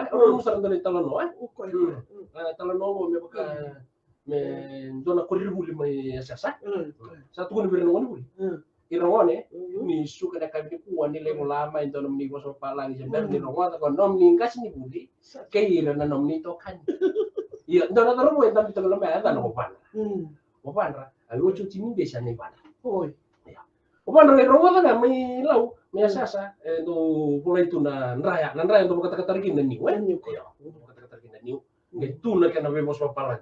polo o musar ndone talano Uko. talano me baka me dona korir buli mai sasa satu kun birno ngoni buli irongone ni suka da kabi ku wani le lama into nom ni so pala ni jember ni rongo ko nom ni ngas ni buli ke ira na nom ni to kan iya dona taro mo entam bitang lambe ada no pan ra ayo cuci ni desa ni pan Oi. Opan re rongo ta mai lau me sasa do pula itu na nraya to kata-kata rin ni we kata-kata rin ni ngai tu na kana be mos pala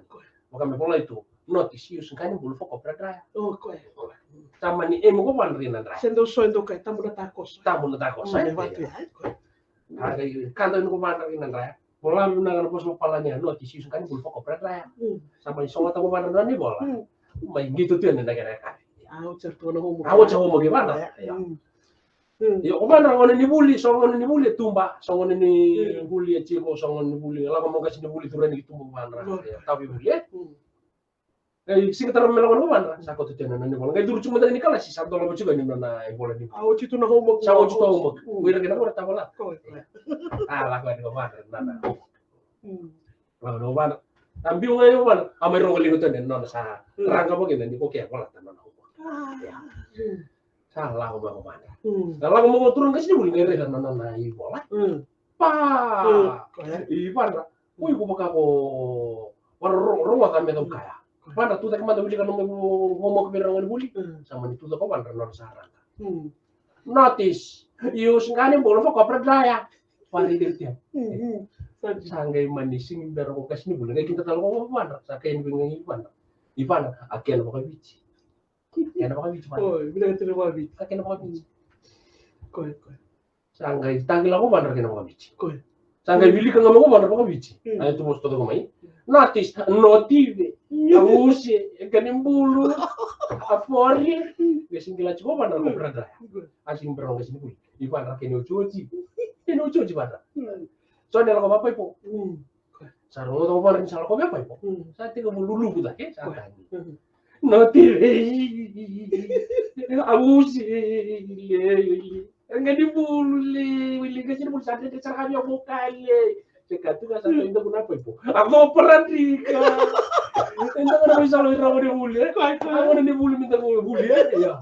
maka me pola itu notice use kan bulu foko pra Uko. tama ni emo ko pan rin na Sendo kay tamu na takos. tamu na takos Levatu. Kanto ko pan rin na bola na kana pos pala niya notice use kan bulu foko pra sama isonga ta ko pan rin ni bola mai gitu tuh na kaya Aku cerita na homo. Ako chawo mo gimana? Yo kumana ngone ni buli, so ngone ni buli tumba, so ngone ni buli chiko, so ngone ni buli. Ala mo kasi ni buli turani gitu mana. Tapi buli sing taram melawan mana? Sako tu tena ni bola. Ngai duru cuma tadi kala si sabdo lo juga ni na bola ni. Aku cerita na homo. Sawo cerita homo. Wira kita ora tabola. Ah, la ko ni mana nana. La no mana. Ambil ngai mana? Amai rongo lingo tene nona sa. Rangka mo gini ni ko kaya bola tanana. Salah ngomong mana? Kalau ngomong turun ke sini boleh ngere kan nana bola. Ipan ra. Woi ko baka ko warro kami tau kaya. Pana tu tak manda buli kan ngomong ke orang buli. Sama ni tu tak pan nor sarang. Notice. Yus ngane bola ko kopra daya. Pari dirtian. Sanggai manising berong ke sini boleh kita tahu ngomong pana. Sakain bingung ipan. Ipan akel baka bici. Kena pakai biji mana? Oh, bila kita nak biji. Kena pakai biji. Koi. Sanggai tanggil aku mana kena pakai biji. Koi. Sanggai bili kan aku mana pakai biji. Ayo tu mesti tahu mai. Notis, notive, abusi, kanim bulu, afori. Biasanya kita coba mana aku berada. Asing berong ke sini pun. Ipan rakyat cuci. Ini cuci mana? Soalnya kalau apa ipo? Sarung atau apa? Salah kau apa ipo? Saya tinggal dulu kita, Notif, abusi, enggak dibully, Willy kasi dibully sa atin, sa kami ako kaya. Cek itu nggak sampai itu kenapa ibu? Aku pernah nikah. Itu kan bisa lebih ramai dibully, aku udah dibully minta gue bully ya.